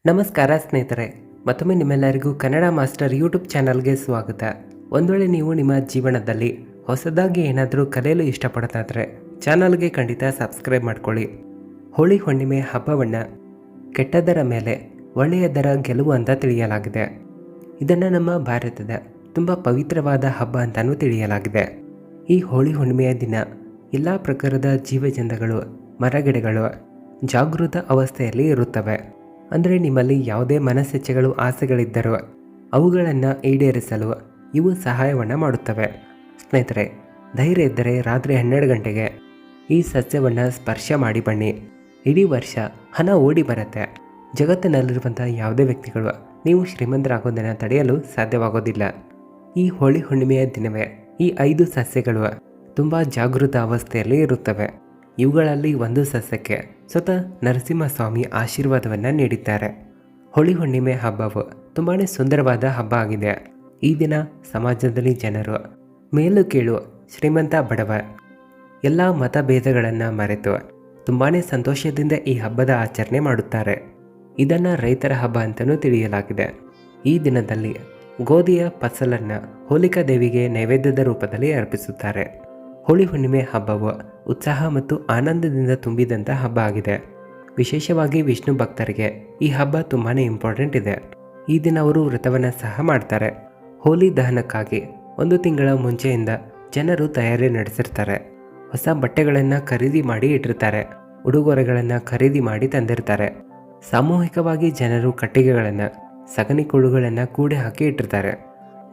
ನಮಸ್ಕಾರ ಸ್ನೇಹಿತರೆ, ಮತ್ತೊಮ್ಮೆ ನಿಮ್ಮೆಲ್ಲರಿಗೂ ಕನ್ನಡ ಮಾಸ್ಟರ್ ಯೂಟ್ಯೂಬ್ ಚಾನಲ್ಗೆ ಸ್ವಾಗತ. ಒಂದು ವೇಳೆ ನೀವು ನಿಮ್ಮ ಜೀವನದಲ್ಲಿ ಹೊಸದಾಗಿ ಏನಾದರೂ ಕಲಿಯಲು ಇಷ್ಟಪಡ್ತಾಯಿದ್ರೆ ಚಾನಲ್ಗೆ ಖಂಡಿತ ಸಬ್ಸ್ಕ್ರೈಬ್ ಮಾಡ್ಕೊಳ್ಳಿ. ಹೋಳಿ ಹುಣ್ಣಿಮೆ ಹಬ್ಬವನ್ನು ಕೆಟ್ಟದರ ಮೇಲೆ ಒಳ್ಳೆಯದರ ಗೆಲುವು ಅಂತ ತಿಳಿಯಲಾಗಿದೆ. ಇದನ್ನು ನಮ್ಮ ಭಾರತದ ತುಂಬ ಪವಿತ್ರವಾದ ಹಬ್ಬ ಅಂತಲೂ ತಿಳಿಯಲಾಗಿದೆ. ಈ ಹೋಳಿ ಹುಣ್ಣಿಮೆಯ ದಿನ ಎಲ್ಲ ಪ್ರಕಾರದ ಜೀವಜಂತುಗಳು, ಮರಗಿಡಗಳು ಜಾಗೃತ ಅವಸ್ಥೆಯಲ್ಲಿ ಇರುತ್ತವೆ. ಅಂದರೆ ನಿಮ್ಮಲ್ಲಿ ಯಾವುದೇ ಮನಸ್ಸಿಚ್ಛೆಗಳು, ಆಸೆಗಳಿದ್ದರೂ ಅವುಗಳನ್ನು ಈಡೇರಿಸಲು ಇವು ಸಹಾಯವನ್ನು ಮಾಡುತ್ತವೆ. ಸ್ನೇಹಿತರೆ, ಧೈರ್ಯ ಇದ್ದರೆ ರಾತ್ರಿ 12 ಗಂಟೆಗೆ ಈ ಸಸ್ಯವನ್ನು ಸ್ಪರ್ಶ ಮಾಡಿ ಬನ್ನಿ. ಇಡೀ ವರ್ಷ ಹಣ ಓಡಿ ಬರುತ್ತೆ. ಜಗತ್ತಿನಲ್ಲಿರುವಂಥ ಯಾವುದೇ ವ್ಯಕ್ತಿಗಳು ನೀವು ಶ್ರೀಮಂತರಾಗೋದನ್ನು ತಡೆಯಲು ಸಾಧ್ಯವಾಗೋದಿಲ್ಲ. ಈ ಹೋಳಿ ಹುಣ್ಣಿಮೆಯ ದಿನವೇ ಈ 5 ಸಸ್ಯಗಳು ತುಂಬ ಜಾಗೃತ ಅವಸ್ಥೆಯಲ್ಲಿ ಇರುತ್ತವೆ. ಇವುಗಳಲ್ಲಿ ಒಂದು ಸಸ್ಯಕ್ಕೆ ಸ್ವತಃ ನರಸಿಂಹಸ್ವಾಮಿ ಆಶೀರ್ವಾದವನ್ನು ನೀಡಿದ್ದಾರೆ. ಹೋಳಿ ಹುಣ್ಣಿಮೆ ಹಬ್ಬವು ತುಂಬಾ ಸುಂದರವಾದ ಹಬ್ಬ ಆಗಿದೆ. ಈ ದಿನ ಸಮಾಜದಲ್ಲಿ ಜನರು ಮೇಲು ಕೀಳು, ಶ್ರೀಮಂತ ಬಡವ ಎಲ್ಲ ಮತಭೇದಗಳನ್ನು ಮರೆತು ತುಂಬಾ ಸಂತೋಷದಿಂದ ಈ ಹಬ್ಬದ ಆಚರಣೆ ಮಾಡುತ್ತಾರೆ. ಇದನ್ನು ರೈತರ ಹಬ್ಬ ಅಂತಲೂ ತಿಳಿಯಲಾಗಿದೆ. ಈ ದಿನದಲ್ಲಿ ಗೋಧಿಯ ಫಸಲನ್ನು ಹೋಲಿಕಾ ದೇವಿಗೆ ನೈವೇದ್ಯದ ರೂಪದಲ್ಲಿ ಅರ್ಪಿಸುತ್ತಾರೆ. ಹೋಳಿ ಹುಣ್ಣಿಮೆ ಹಬ್ಬವು ಉತ್ಸಾಹ ಮತ್ತು ಆನಂದದಿಂದ ತುಂಬಿದಂಥ ಹಬ್ಬ ಆಗಿದೆ. ವಿಶೇಷವಾಗಿ ವಿಷ್ಣು ಭಕ್ತರಿಗೆ ಈ ಹಬ್ಬ ತುಂಬಾ ಇಂಪಾರ್ಟೆಂಟ್ ಇದೆ. ಈ ದಿನ ಅವರು ವ್ರತವನ್ನು ಸಹ ಮಾಡ್ತಾರೆ. ಹೋಲಿ ದಹನಕ್ಕಾಗಿ 1 ತಿಂಗಳ ಮುಂಚೆಯಿಂದ ಜನರು ತಯಾರಿ ನಡೆಸಿರ್ತಾರೆ. ಹೊಸ ಬಟ್ಟೆಗಳನ್ನು ಖರೀದಿ ಮಾಡಿ ಇಟ್ಟಿರ್ತಾರೆ. ಉಡುಗೊರೆಗಳನ್ನು ಖರೀದಿ ಮಾಡಿ ತಂದಿರ್ತಾರೆ. ಸಾಮೂಹಿಕವಾಗಿ ಜನರು ಕಟ್ಟಿಗೆಗಳನ್ನು, ಸಗಣಿ ಕೂಡುಗಳನ್ನು ಕೂಡಿ ಹಾಕಿ ಇಟ್ಟಿರ್ತಾರೆ.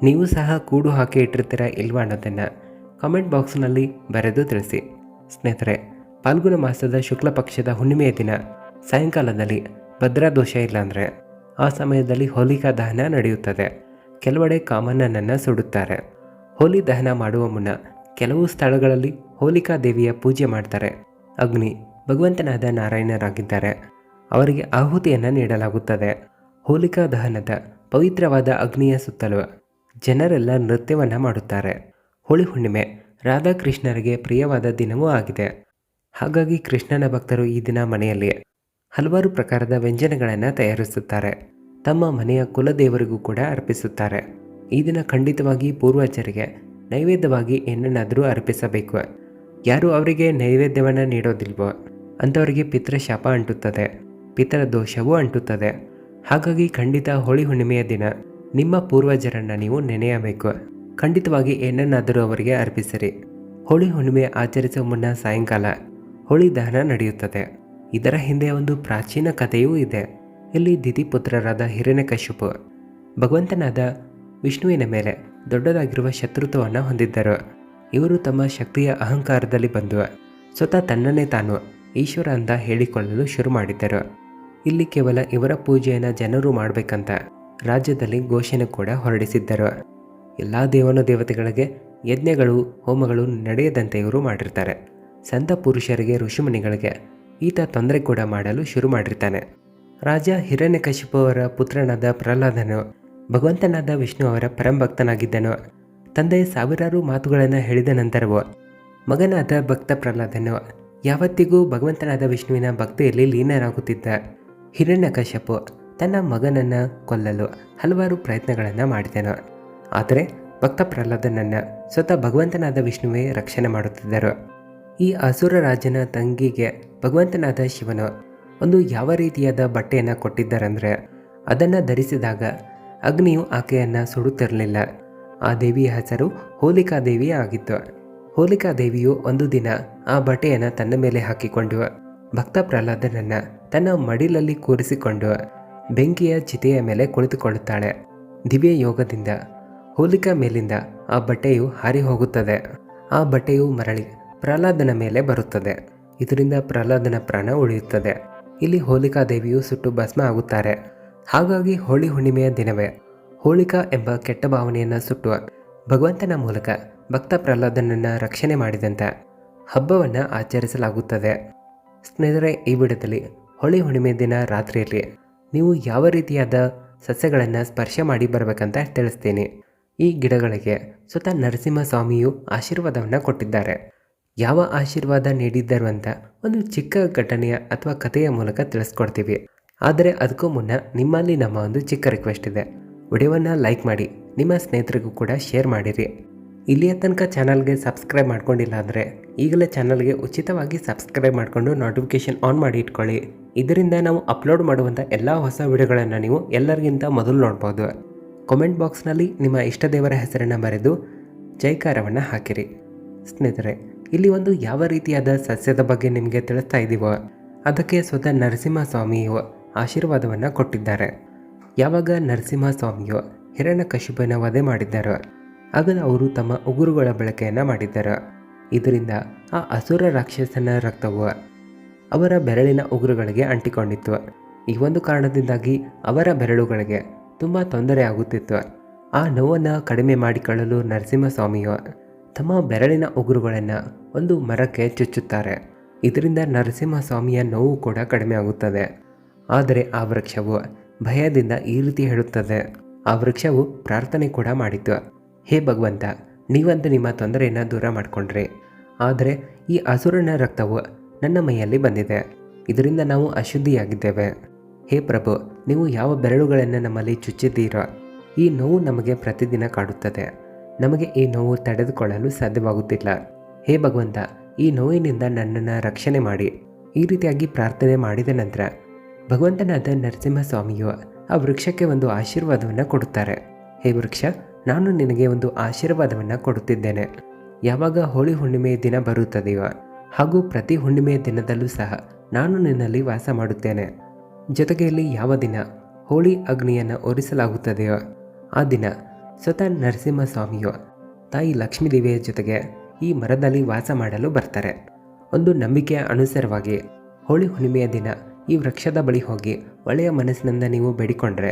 ನೀವು ಸಹ ಕೂಡು ಹಾಕಿ ಇಟ್ಟಿರ್ತೀರಾ ಇಲ್ವಾ ಅನ್ನೋದನ್ನು ಕಮೆಂಟ್ ಬಾಕ್ಸ್ನಲ್ಲಿ ಬರೆದು ತಿಳಿಸಿ. ಸ್ನೇಹಿತರೆ, ಫಾಲ್ಗುಣ ಮಾಸದ ಶುಕ್ಲ ಪಕ್ಷದ ಹುಣ್ಣಿಮೆಯ ದಿನ ಸಾಯಂಕಾಲದಲ್ಲಿ ಭದ್ರಾ ದೋಷ ಇಲ್ಲಾಂದರೆ ಆ ಸಮಯದಲ್ಲಿ ಹೋಲಿಕಾ ದಹನ ನಡೆಯುತ್ತದೆ. ಕೆಲವೆಡೆ ಕಾಮಣ್ಣನನ್ನು ಸುಡುತ್ತಾರೆ. ಹೋಲಿ ದಹನ ಮಾಡುವ ಮುನ್ನ ಕೆಲವು ಸ್ಥಳಗಳಲ್ಲಿ ಹೋಲಿಕಾ ದೇವಿಯ ಪೂಜೆ ಮಾಡ್ತಾರೆ. ಅಗ್ನಿ ಭಗವಂತನಾದ ನಾರಾಯಣರಾಗಿದ್ದಾರೆ. ಅವರಿಗೆ ಆಹುತಿಯನ್ನು ನೀಡಲಾಗುತ್ತದೆ. ಹೋಲಿಕಾ ದಹನದ ಪವಿತ್ರವಾದ ಅಗ್ನಿಯ ಸುತ್ತಲೂ ಜನರೆಲ್ಲ ನೃತ್ಯವನ್ನು ಮಾಡುತ್ತಾರೆ. ಹೋಳಿ ಹುಣ್ಣಿಮೆ ರಾಧಾಕೃಷ್ಣರಿಗೆ ಪ್ರಿಯವಾದ ದಿನವೂ ಆಗಿದೆ. ಹಾಗಾಗಿ ಕೃಷ್ಣನ ಭಕ್ತರು ಈ ದಿನ ಮನೆಯಲ್ಲಿ ಹಲವಾರು ಪ್ರಕಾರದ ವ್ಯಂಜನಗಳನ್ನು ತಯಾರಿಸುತ್ತಾರೆ. ತಮ್ಮ ಮನೆಯ ಕುಲದೇವರಿಗೂ ಕೂಡ ಅರ್ಪಿಸುತ್ತಾರೆ. ಈ ದಿನ ಖಂಡಿತವಾಗಿ ಪೂರ್ವಜರಿಗೆ ನೈವೇದ್ಯವಾಗಿ ಏನನ್ನಾದರೂ ಅರ್ಪಿಸಬೇಕು. ಯಾರು ಅವರಿಗೆ ನೈವೇದ್ಯವನ್ನು ನೀಡೋದಿಲ್ವೋ ಅಂಥವರಿಗೆ ಪಿತೃಶಾಪ ಅಂಟುತ್ತದೆ, ಪಿತರ ದೋಷವೂ ಅಂಟುತ್ತದೆ. ಹಾಗಾಗಿ ಖಂಡಿತ ಹೋಳಿ ಹುಣ್ಣಿಮೆಯ ದಿನ ನಿಮ್ಮ ಪೂರ್ವಜರನ್ನು ನೀವು ನೆನೆಯಬೇಕು. ಖಂಡಿತವಾಗಿ ಏನನ್ನಾದರೂ ಅವರಿಗೆ ಅರ್ಪಿಸಿರಿ. ಹೋಳಿ ಹುಣ್ಣಿಮೆ ಆಚರಿಸುವ ಮುನ್ನ ಸಾಯಂಕಾಲ ಹೋಳಿ ದಹನ ನಡೆಯುತ್ತದೆ. ಇದರ ಹಿಂದೆ ಒಂದು ಪ್ರಾಚೀನ ಕಥೆಯೂ ಇದೆ. ಇಲ್ಲಿ ದಿತಿಪುತ್ರರಾದ ಹಿರಣ್ಯಕಶಿಪು ಭಗವಂತನಾದ ವಿಷ್ಣುವಿನ ಮೇಲೆ ದೊಡ್ಡದಾಗಿರುವ ಶತ್ರುತ್ವವನ್ನು ಹೊಂದಿದ್ದರು. ಇವರು ತಮ್ಮ ಶಕ್ತಿಯ ಅಹಂಕಾರದಲ್ಲಿ ಬಂದು ಸ್ವತಃ ತನ್ನನ್ನೇ ತಾನು ಈಶ್ವರ ಅಂತ ಹೇಳಿಕೊಳ್ಳಲು ಶುರು ಮಾಡಿದ್ದರು. ಇಲ್ಲಿ ಕೇವಲ ಇವರ ಪೂಜೆಯನ್ನು ಜನರು ಮಾಡಬೇಕಂತ ರಾಜ್ಯದಲ್ಲಿ ಘೋಷಣೆ ಕೂಡ ಹೊರಡಿಸಿದ್ದರು. ಎಲ್ಲ ದೇವತೆಗಳಿಗೆ ಯಜ್ಞಗಳು, ಹೋಮಗಳು ನಡೆಯದಂತೆ ಇವರು ಮಾಡಿರ್ತಾರೆ. ಸಂತ ಪುರುಷರಿಗೆ, ಋಷಿಮುನಿಗಳಿಗೆ ಈತ ತೊಂದರೆ ಕೂಡ ಮಾಡಲು ಶುರು ಮಾಡಿರ್ತಾನೆ. ರಾಜ ಹಿರಣ್ಯಕಶಿಪು ಅವರ ಪುತ್ರನಾದ ಪ್ರಹ್ಲಾದನು ಭಗವಂತನಾದ ವಿಷ್ಣು ಅವರ ಪರಂಭಕ್ತನಾಗಿದ್ದನು. ತಂದೆ ಸಾವಿರಾರು ಮಾತುಗಳನ್ನು ಹೇಳಿದ ನಂತರವೂ ಮಗನಾದ ಭಕ್ತ ಪ್ರಹ್ಲಾದನು ಯಾವತ್ತಿಗೂ ಭಗವಂತನಾದ ವಿಷ್ಣುವಿನ ಭಕ್ತಿಯಲ್ಲಿ ಲೀನರಾಗುತ್ತಿದ್ದ. ಹಿರಣ್ಯಕಶಿಪು ತನ್ನ ಮಗನನ್ನು ಕೊಲ್ಲಲು ಹಲವಾರು ಪ್ರಯತ್ನಗಳನ್ನು ಮಾಡಿದನು. ಆದರೆ ಭಕ್ತ ಪ್ರಹ್ಲಾದನನ್ನು ಸ್ವತಃ ಭಗವಂತನಾದ ವಿಷ್ಣುವೇ ರಕ್ಷಣೆ ಮಾಡುತ್ತಿದ್ದರು. ಈ ಅಸುರ ರಾಜನ ತಂಗಿಗೆ ಭಗವಂತನಾದ ಶಿವನು ಒಂದು ಯಾವ ರೀತಿಯಾದ ಬಟ್ಟೆಯನ್ನು ಕೊಟ್ಟಿದ್ದಾರೆಂದರೆ ಅದನ್ನು ಧರಿಸಿದಾಗ ಅಗ್ನಿಯು ಆಕೆಯನ್ನು ಸುಡುತ್ತಿರಲಿಲ್ಲ. ಆ ದೇವಿಯ ಹೆಸರು ಹೋಲಿಕಾ ದೇವಿ ಆಗಿತ್ತು. ಹೋಲಿಕಾ ದೇವಿಯು ಒಂದು ದಿನ ಆ ಬಟ್ಟೆಯನ್ನು ತನ್ನ ಮೇಲೆ ಹಾಕಿಕೊಂಡು ಭಕ್ತ ಪ್ರಹ್ಲಾದನನ್ನು ತನ್ನ ಮಡಿಲಲ್ಲಿ ಕೂರಿಸಿಕೊಂಡು ಬೆಂಕಿಯ ಚಿತೆಯ ಮೇಲೆ ಕುಳಿತುಕೊಳ್ಳುತ್ತಾಳೆ. ದಿವ್ಯ ಯೋಗದಿಂದ ಹೋಲಿಕಾ ಮೇಲಿಂದ ಆ ಬಟ್ಟೆಯು ಹಾರಿ ಹೋಗುತ್ತದೆ. ಆ ಬಟ್ಟೆಯು ಮರಳಿ ಪ್ರಹ್ಲಾದನ ಮೇಲೆ ಬರುತ್ತದೆ. ಇದರಿಂದ ಪ್ರಹ್ಲಾದನ ಪ್ರಾಣ ಉಳಿಯುತ್ತದೆ. ಇಲ್ಲಿ ಹೋಲಿಕಾ ದೇವಿಯು ಸುಟ್ಟು ಭಸ್ಮ ಆಗುತ್ತಾರೆ. ಹಾಗಾಗಿ ಹೋಳಿ ಹುಣ್ಣಿಮೆಯ ದಿನವೇ ಹೋಲಿಕಾ ಎಂಬ ಕೆಟ್ಟ ಭಾವನೆಯನ್ನು ಸುಟ್ಟು ಭಗವಂತನ ಮೂಲಕ ಭಕ್ತ ಪ್ರಹ್ಲಾದನನ್ನು ರಕ್ಷಣೆ ಮಾಡಿದಂಥ ಹಬ್ಬವನ್ನು ಆಚರಿಸಲಾಗುತ್ತದೆ. ಸ್ನೇಹಿತರೆ, ಈ ವಿಡಿಯೋದಲ್ಲಿ ಹೋಳಿ ಹುಣ್ಣಿಮೆ ದಿನ ರಾತ್ರಿಯಲ್ಲಿ ನೀವು ಯಾವ ರೀತಿಯಾದ ಸಸ್ಯಗಳನ್ನು ಸ್ಪರ್ಶ ಮಾಡಿ ಬರಬೇಕಂತ ತಿಳಿಸ್ತೀನಿ. ಈ ಗಿಡಗಳಿಗೆ ಸ್ವತಃ ನರಸಿಂಹಸ್ವಾಮಿಯು ಆಶೀರ್ವಾದವನ್ನು ಕೊಟ್ಟಿದ್ದಾರೆ. ಯಾವ ಆಶೀರ್ವಾದ ನೀಡಿದ್ದರು ಅಂತ ಒಂದು ಚಿಕ್ಕ ಘಟನೆಯ ಅಥವಾ ಕಥೆಯ ಮೂಲಕ ತಿಳಿಸ್ಕೊಡ್ತೀವಿ. ಆದರೆ ಅದಕ್ಕೂ ಮುನ್ನ ನಿಮ್ಮಲ್ಲಿ ನಮ್ಮ ಒಂದು ಚಿಕ್ಕ ರಿಕ್ವೆಸ್ಟ್ ಇದೆ. ವಿಡಿಯೋವನ್ನು ಲೈಕ್ ಮಾಡಿ, ನಿಮ್ಮ ಸ್ನೇಹಿತರಿಗೂ ಕೂಡ ಶೇರ್ ಮಾಡಿರಿ. ಇಲ್ಲಿಯ ತನಕ ಚಾನಲ್ಗೆ ಸಬ್ಸ್ಕ್ರೈಬ್ ಮಾಡ್ಕೊಂಡಿಲ್ಲ ಅಂದರೆ ಈಗಲೇ ಚಾನಲ್ಗೆ ಉಚಿತವಾಗಿ ಸಬ್ಸ್ಕ್ರೈಬ್ ಮಾಡಿಕೊಂಡು ನೋಟಿಫಿಕೇಷನ್ ಆನ್ ಮಾಡಿ ಇಟ್ಕೊಳ್ಳಿ. ಇದರಿಂದ ನಾವು ಅಪ್ಲೋಡ್ ಮಾಡುವಂಥ ಎಲ್ಲ ಹೊಸ ವಿಡಿಯೋಗಳನ್ನು ನೀವು ಎಲ್ಲರಿಗಿಂತ ಮೊದಲು ನೋಡ್ಬೋದು. ಕಾಮೆಂಟ್ ಬಾಕ್ಸ್ನಲ್ಲಿ ನಿಮ್ಮ ಇಷ್ಟ ದೇವರ ಹೆಸರನ್ನು ಬರೆದು ಜೈಕಾರವನ್ನು ಹಾಕಿರಿ. ಸ್ನೇಹಿತರೆ, ಇಲ್ಲಿ ಒಂದು ಯಾವ ರೀತಿಯಾದ ಸಸ್ಯದ ಬಗ್ಗೆ ನಿಮಗೆ ತಿಳಿಸ್ತಾ ಇದ್ದೀವೋ ಅದಕ್ಕೆ ಸ್ವತಃ ನರಸಿಂಹಸ್ವಾಮಿಯು ಆಶೀರ್ವಾದವನ್ನು ಕೊಟ್ಟಿದ್ದಾರೆ. ಯಾವಾಗ ನರಸಿಂಹಸ್ವಾಮಿಯು ಹಿರಣ್ಯಕಶಿಪನ ವಧೆ ಮಾಡಿದ್ದಾರೋ ಆಗ ಅವರು ತಮ್ಮ ಉಗುರುಗಳ ಬಳಕೆಯನ್ನು ಮಾಡಿದ್ದಾರೆ. ಇದರಿಂದ ಆ ಅಸುರ ರಾಕ್ಷಸನ ರಕ್ತವು ಅವರ ಬೆರಳಿನ ಉಗುರುಗಳಿಗೆ ಅಂಟಿಕೊಂಡಿತ್ತು. ಈ ಒಂದು ಕಾರಣದಿಂದಾಗಿ ಅವರ ಬೆರಳುಗಳಿಗೆ ತುಂಬ ತೊಂದರೆ ಆಗುತ್ತಿತ್ತು. ಆ ನೋವನ್ನು ಕಡಿಮೆ ಮಾಡಿಕೊಳ್ಳಲು ನರಸಿಂಹಸ್ವಾಮಿಯು ತಮ್ಮ ಬೆರಳಿನ ಉಗುರುಗಳನ್ನು ಒಂದು ಮರಕ್ಕೆ ಚುಚ್ಚುತ್ತಾರೆ. ಇದರಿಂದ ನರಸಿಂಹಸ್ವಾಮಿಯ ನೋವು ಕೂಡ ಕಡಿಮೆ ಆಗುತ್ತದೆ. ಆದರೆ ಆ ವೃಕ್ಷವು ಭಯದಿಂದ ಈ ರೀತಿ ಹೇಳುತ್ತದೆ. ಆ ವೃಕ್ಷವು ಪ್ರಾರ್ಥನೆ ಕೂಡ ಮಾಡಿತು. ಹೇ ಭಗವಂತ, ನೀವಂತೂ ನಿಮ್ಮ ತೊಂದರೆಯನ್ನು ದೂರ ಮಾಡಿಕೊಂಡ್ರಿ. ಆದರೆ ಈ ಅಸುರನ ರಕ್ತವು ನನ್ನ ಮೈಯಲ್ಲಿ ಬಂದಿದೆ. ಇದರಿಂದ ನಾವು ಅಶುದ್ಧಿಯಾಗಿದ್ದೇವೆ. ಹೇ ಪ್ರಭು, ನೀವು ಯಾವ ಬೆರಳುಗಳನ್ನು ನಮ್ಮಲ್ಲಿ ಚುಚ್ಚಿದ್ದೀರೋ ಈ ನೋವು ನಮಗೆ ಪ್ರತಿದಿನ ಕಾಡುತ್ತದೆ. ನಮಗೆ ಈ ನೋವು ತಡೆದುಕೊಳ್ಳಲು ಸಾಧ್ಯವಾಗುತ್ತಿಲ್ಲ. ಹೇ ಭಗವಂತ, ಈ ನೋವಿನಿಂದ ನನ್ನನ್ನು ರಕ್ಷಣೆ ಮಾಡಿ. ಈ ರೀತಿಯಾಗಿ ಪ್ರಾರ್ಥನೆ ಮಾಡಿದ ನಂತರ ಭಗವಂತನಾದ ನರಸಿಂಹಸ್ವಾಮಿಯು ಆ ವೃಕ್ಷಕ್ಕೆ ಒಂದು ಆಶೀರ್ವಾದವನ್ನು ಕೊಡುತ್ತಾರೆ. ಹೇ ವೃಕ್ಷ, ನಾನು ನಿನಗೆ ಒಂದು ಆಶೀರ್ವಾದವನ್ನು ಕೊಡುತ್ತಿದ್ದೇನೆ. ಯಾವಾಗ ಹೋಳಿ ಹುಣ್ಣಿಮೆಯ ದಿನ ಬರುತ್ತದೆಯೋ ಹಾಗೂ ಪ್ರತಿ ಹುಣ್ಣಿಮೆಯ ದಿನದಲ್ಲೂ ಸಹ ನಾನು ನಿನ್ನಲ್ಲಿ ವಾಸ ಮಾಡುತ್ತೇನೆ. ಜೊತೆಗೆ ಇಲ್ಲಿ ಯಾವ ದಿನ ಹೋಳಿ ಅಗ್ನಿಯನ್ನು ಒರಿಸಲಾಗುತ್ತದೆಯೋ ಆ ದಿನ ಸ್ವತಃ ನರಸಿಂಹಸ್ವಾಮಿಯು ತಾಯಿ ಲಕ್ಷ್ಮೀದೇವಿಯ ಜೊತೆಗೆ ಈ ಮರದಲ್ಲಿ ವಾಸ ಮಾಡಲು ಬರ್ತಾರೆ. ಒಂದು ನಂಬಿಕೆಯ ಅನುಸಾರವಾಗಿ ಹೋಳಿ ಹುಣ್ಣಿಮೆಯ ದಿನ ಈ ವೃಕ್ಷದ ಬಳಿ ಹೋಗಿ ಒಳ್ಳೆಯ ಮನಸ್ಸಿನಿಂದ ನೀವು ಬೇಡಿಕೊಂಡ್ರೆ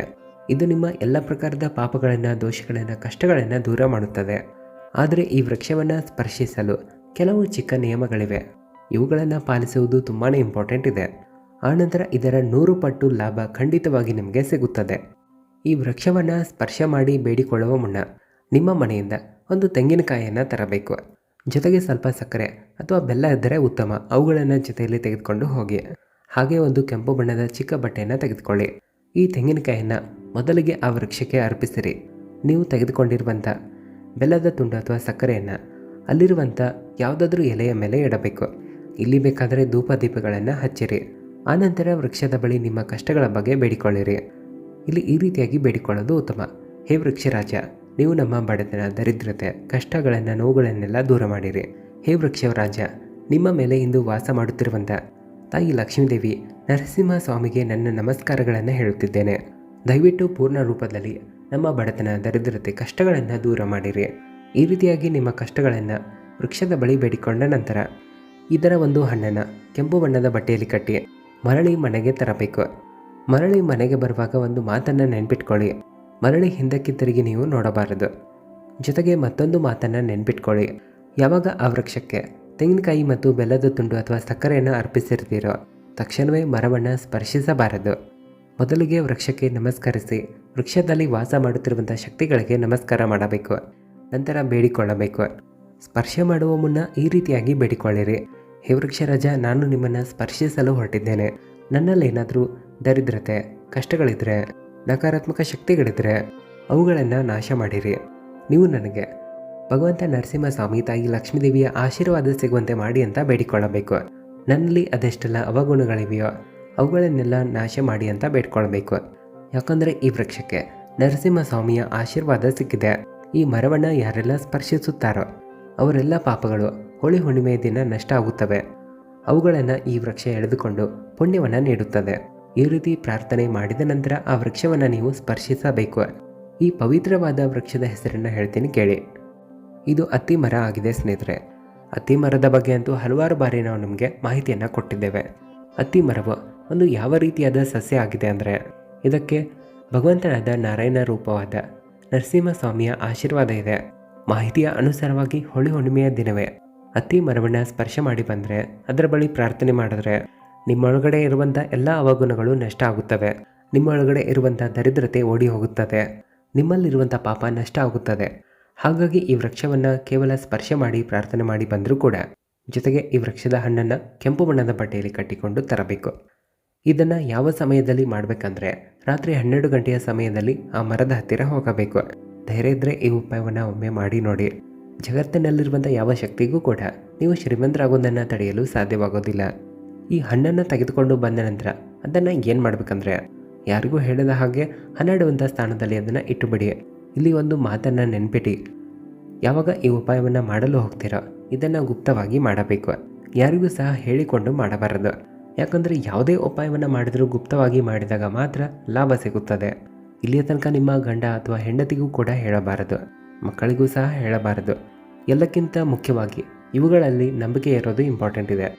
ಇದು ನಿಮ್ಮ ಎಲ್ಲ ಪ್ರಕಾರದ ಪಾಪಗಳನ್ನು, ದೋಷಗಳನ್ನು, ಕಷ್ಟಗಳನ್ನು ದೂರ ಮಾಡುತ್ತದೆ. ಆದರೆ ಈ ವೃಕ್ಷವನ್ನು ಸ್ಪರ್ಶಿಸಲು ಕೆಲವು ಚಿಕ್ಕ ನಿಯಮಗಳಿವೆ. ಇವುಗಳನ್ನು ಪಾಲಿಸುವುದು ತುಂಬಾ ಇಂಪಾರ್ಟೆಂಟ್ ಇದೆ. ಆನಂತರ ಇದರ 100 ಪಟ್ಟು ಲಾಭ ಖಂಡಿತವಾಗಿ ನಿಮಗೆ ಸಿಗುತ್ತದೆ. ಈ ವೃಕ್ಷವನ್ನು ಸ್ಪರ್ಶ ಮಾಡಿ ಬೇಡಿಕೊಳ್ಳುವ ಮುನ್ನ ನಿಮ್ಮ ಮನೆಯಿಂದ ಒಂದು ತೆಂಗಿನಕಾಯಿಯನ್ನು ತರಬೇಕು. ಜೊತೆಗೆ ಸ್ವಲ್ಪ ಸಕ್ಕರೆ ಅಥವಾ ಬೆಲ್ಲ ಇದ್ದರೆ ಉತ್ತಮ, ಅವುಗಳನ್ನು ಜೊತೆಯಲ್ಲಿ ತೆಗೆದುಕೊಂಡು ಹೋಗಿ. ಹಾಗೆ ಒಂದು ಕೆಂಪು ಬಣ್ಣದ ಚಿಕ್ಕ ಬಟ್ಟೆಯನ್ನು ತೆಗೆದುಕೊಳ್ಳಿ. ಈ ತೆಂಗಿನಕಾಯಿಯನ್ನು ಮೊದಲಿಗೆ ಆ ವೃಕ್ಷಕ್ಕೆ ಅರ್ಪಿಸಿರಿ. ನೀವು ತೆಗೆದುಕೊಂಡಿರುವಂಥ ಬೆಲ್ಲದ ತುಂಡು ಅಥವಾ ಸಕ್ಕರೆಯನ್ನು ಅಲ್ಲಿರುವಂಥ ಯಾವುದಾದ್ರೂ ಎಲೆಯ ಮೇಲೆ ಇಡಬೇಕು. ಇಲ್ಲಿ ಬೇಕಾದರೆ ಧೂಪ ದೀಪಗಳನ್ನು ಹಚ್ಚಿರಿ. ಆನಂತರ ವೃಕ್ಷದ ಬಳಿ ನಿಮ್ಮ ಕಷ್ಟಗಳ ಬಗ್ಗೆ ಬೇಡಿಕೊಳ್ಳಿರಿ. ಇಲ್ಲಿ ಈ ರೀತಿಯಾಗಿ ಬೇಡಿಕೊಳ್ಳೋದು ಉತ್ತಮ. ಹೇ ವೃಕ್ಷರಾಜ, ನೀವು ನಮ್ಮ ಬಡತನ, ದರಿದ್ರತೆ, ಕಷ್ಟಗಳನ್ನು, ನೋವುಗಳನ್ನೆಲ್ಲ ದೂರ ಮಾಡಿರಿ. ಹೇ ವೃಕ್ಷರಾಜ, ನಿಮ್ಮ ಮೇಲೆ ಇಂದು ವಾಸ ಮಾಡುತ್ತಿರುವಂಥ ತಾಯಿ ಲಕ್ಷ್ಮೀದೇವಿ ನರಸಿಂಹಸ್ವಾಮಿಗೆ ನನ್ನ ನಮಸ್ಕಾರಗಳನ್ನು ಹೇಳುತ್ತಿದ್ದೇನೆ. ದಯವಿಟ್ಟು ಪೂರ್ಣ ರೂಪದಲ್ಲಿ ನಮ್ಮ ಬಡತನ, ದರಿದ್ರತೆ, ಕಷ್ಟಗಳನ್ನು ದೂರ ಮಾಡಿರಿ. ಈ ರೀತಿಯಾಗಿ ನಿಮ್ಮ ಕಷ್ಟಗಳನ್ನು ವೃಕ್ಷದ ಬಳಿ ಬೇಡಿಕೊಂಡ ನಂತರ ಇದರ ಒಂದು ಹಣ್ಣನ್ನು ಕೆಂಪು ಬಣ್ಣದ ಬಟ್ಟೆಯಲ್ಲಿ ಕಟ್ಟಿ ಮರಳಿ ಮನೆಗೆ ತರಬೇಕು. ಮರಳಿ ಮನೆಗೆ ಬರುವಾಗ ಒಂದು ಮಾತನ್ನು ನೆನ್ಪಿಟ್ಕೊಳ್ಳಿ. ಮರಳಿ ಹಿಂದಕ್ಕೆ ತಿರುಗಿ ನೀವು ನೋಡಬಾರದು. ಜೊತೆಗೆ ಮತ್ತೊಂದು ಮಾತನ್ನು ನೆನ್ಪಿಟ್ಕೊಳ್ಳಿ. ಯಾವಾಗ ಆ ವೃಕ್ಷಕ್ಕೆ ತೆಂಗಿನಕಾಯಿ ಮತ್ತು ಬೆಲ್ಲದ ತುಂಡು ಅಥವಾ ಸಕ್ಕರೆಯನ್ನು ಅರ್ಪಿಸಿರ್ತೀರೋ ತಕ್ಷಣವೇ ಮರವನ್ನು ಸ್ಪರ್ಶಿಸಬಾರದು. ಮೊದಲಿಗೆ ವೃಕ್ಷಕ್ಕೆ ನಮಸ್ಕರಿಸಿ ವೃಕ್ಷದಲ್ಲಿ ವಾಸ ಮಾಡುತ್ತಿರುವಂಥ ಶಕ್ತಿಗಳಿಗೆ ನಮಸ್ಕಾರ ಮಾಡಬೇಕು. ನಂತರ ಬೇಡಿಕೊಳ್ಳಬೇಕು. ಸ್ಪರ್ಶ ಮಾಡುವ ಮುನ್ನ ಈ ರೀತಿಯಾಗಿ ಬೇಡಿಕೊಳ್ಳಿರಿ. ಹೇ ವೃಕ್ಷರಾಜ, ನಾನು ನಿಮ್ಮನ್ನು ಸ್ಪರ್ಶಿಸಲು ಹೊರಟಿದ್ದೇನೆ. ನನ್ನಲ್ಲಿ ಏನಾದರೂ ದರಿದ್ರತೆ, ಕಷ್ಟಗಳಿದ್ದರೆ, ನಕಾರಾತ್ಮಕ ಶಕ್ತಿಗಳಿದ್ದರೆ ಅವುಗಳನ್ನು ನಾಶ ಮಾಡಿರಿ. ನೀವು ನನಗೆ ಭಗವಂತ ನರಸಿಂಹಸ್ವಾಮಿ, ತಾಯಿ ಲಕ್ಷ್ಮೀದೇವಿಯ ಆಶೀರ್ವಾದ ಸಿಗುವಂತೆ ಮಾಡಿ ಅಂತ ಬೇಡಿಕೊಳ್ಳಬೇಕು. ನನ್ನಲ್ಲಿ ಅದೆಷ್ಟೆಲ್ಲ ಅವಗುಣಗಳಿವೆಯೋ ಅವುಗಳನ್ನೆಲ್ಲ ನಾಶ ಮಾಡಿ ಅಂತ ಬೇಡ್ಕೊಳ್ಬೇಕು. ಯಾಕಂದರೆ ಈ ವೃಕ್ಷಕ್ಕೆ ನರಸಿಂಹಸ್ವಾಮಿಯ ಆಶೀರ್ವಾದ ಸಿಕ್ಕಿದೆ. ಈ ಮರವನ್ನು ಯಾರೆಲ್ಲ ಸ್ಪರ್ಶಿಸುತ್ತಾರೋ ಅವರೆಲ್ಲ ಪಾಪಗಳು ಹೋಳಿ ಹುಣ್ಣಿಮೆಯ ದಿನ ನಷ್ಟ ಆಗುತ್ತವೆ. ಅವುಗಳನ್ನು ಈ ವೃಕ್ಷ ಎಳೆದುಕೊಂಡು ಪುಣ್ಯವನ್ನು ನೀಡುತ್ತದೆ. ಈ ರೀತಿ ಪ್ರಾರ್ಥನೆ ಮಾಡಿದ ನಂತರ ಆ ವೃಕ್ಷವನ್ನು ನೀವು ಸ್ಪರ್ಶಿಸಬೇಕು. ಈ ಪವಿತ್ರವಾದ ವೃಕ್ಷದ ಹೆಸರನ್ನು ಹೇಳ್ತೀನಿ ಕೇಳಿ. ಇದು ಅತ್ತಿ ಮರ ಆಗಿದೆ ಸ್ನೇಹಿತರೆ. ಅತ್ತಿ ಮರದ ಬಗ್ಗೆ ಅಂತೂ ಹಲವಾರು ಬಾರಿ ನಾವು ನಿಮಗೆ ಮಾಹಿತಿಯನ್ನು ಕೊಟ್ಟಿದ್ದೇವೆ. ಅತ್ತಿ ಮರವು ಒಂದು ಯಾವ ರೀತಿಯಾದ ಸಸ್ಯ ಆಗಿದೆ ಅಂದರೆ ಇದಕ್ಕೆ ಭಗವಂತನಾದ ನಾರಾಯಣ ರೂಪವಾದ ನರಸಿಂಹಸ್ವಾಮಿಯ ಆಶೀರ್ವಾದ ಇದೆ. ಮಾಹಿತಿಯ ಅನುಸಾರವಾಗಿ ಹೋಳಿ ಹುಣ್ಣಿಮೆಯ ದಿನವೇ ಅತ್ತಿ ಮರವನ್ನು ಸ್ಪರ್ಶ ಮಾಡಿ ಬಂದರೆ, ಅದರ ಬಳಿ ಪ್ರಾರ್ಥನೆ ಮಾಡಿದ್ರೆ ನಿಮ್ಮೊಳಗಡೆ ಇರುವಂಥ ಎಲ್ಲ ಅವಗುಣಗಳು ನಷ್ಟ ಆಗುತ್ತವೆ. ನಿಮ್ಮೊಳಗಡೆ ಇರುವಂಥ ದರಿದ್ರತೆ ಓಡಿ ಹೋಗುತ್ತದೆ. ನಿಮ್ಮಲ್ಲಿರುವಂಥ ಪಾಪ ನಷ್ಟ ಆಗುತ್ತದೆ. ಹಾಗಾಗಿ ಈ ವೃಕ್ಷವನ್ನು ಕೇವಲ ಸ್ಪರ್ಶ ಮಾಡಿ ಪ್ರಾರ್ಥನೆ ಮಾಡಿ ಬಂದರೂ ಕೂಡ, ಜೊತೆಗೆ ಈ ವೃಕ್ಷದ ಹಣ್ಣನ್ನು ಕೆಂಪು ಬಣ್ಣದ ಬಟ್ಟೆಯಲ್ಲಿ ಕಟ್ಟಿಕೊಂಡು ತರಬೇಕು. ಇದನ್ನು ಯಾವ ಸಮಯದಲ್ಲಿ ಮಾಡಬೇಕಂದ್ರೆ ರಾತ್ರಿ 12 ಗಂಟೆಯ ಸಮಯದಲ್ಲಿ ಆ ಮರದ ಹತ್ತಿರ ಹೋಗಬೇಕು. ಧೈರ್ಯ ಇದ್ದರೆ ಈ ಉಪಾಯವನ್ನು ಒಮ್ಮೆ ಮಾಡಿ ನೋಡಿ. ಜಗತ್ತಿನಲ್ಲಿರುವಂಥ ಯಾವ ಶಕ್ತಿಗೂ ಕೂಡ ನೀವು ಶ್ರೀಮಂತರಾಗೋದನ್ನು ತಡೆಯಲು ಸಾಧ್ಯವಾಗೋದಿಲ್ಲ. ಈ ಹಣ್ಣನ್ನು ತೆಗೆದುಕೊಂಡು ಬಂದ ನಂತರ ಅದನ್ನು ಏನು ಮಾಡಬೇಕಂದ್ರೆ ಯಾರಿಗೂ ಹೇಳದ ಹಾಗೆ 12ವಂಥ ಸ್ಥಾನದಲ್ಲಿ ಅದನ್ನು ಇಟ್ಟುಬಿಡಿ. ಇಲ್ಲಿ ಒಂದು ಮಾತನ್ನು ನೆನ್ಪಿಡಿ, ಯಾವಾಗ ಈ ಉಪಾಯವನ್ನು ಮಾಡಲು ಹೋಗ್ತೀರೋ ಇದನ್ನು ಗುಪ್ತವಾಗಿ ಮಾಡಬೇಕು. ಯಾರಿಗೂ ಸಹ ಹೇಳಿಕೊಂಡು ಮಾಡಬಾರದು. ಯಾಕಂದರೆ ಯಾವುದೇ ಉಪಾಯವನ್ನು ಮಾಡಿದರೂ ಗುಪ್ತವಾಗಿ ಮಾಡಿದಾಗ ಮಾತ್ರ ಲಾಭ ಸಿಗುತ್ತದೆ. ಇಲ್ಲಿಯ ತನಕ ನಿಮ್ಮ ಗಂಡ ಅಥವಾ ಹೆಂಡತಿಗೂ ಕೂಡ ಹೇಳಬಾರದು, ಮಕ್ಕಳಿಗೂ ಸಹ ಹೇಳಬಾರದು. ಎಲ್ಲಕ್ಕಿಂತ ಮುಖ್ಯವಾಗಿ ಇವುಗಳಲ್ಲಿ ನಂಬಿಕೆ ಇರೋದು ಇಂಪಾರ್ಟೆಂಟ್ ಇದೆ.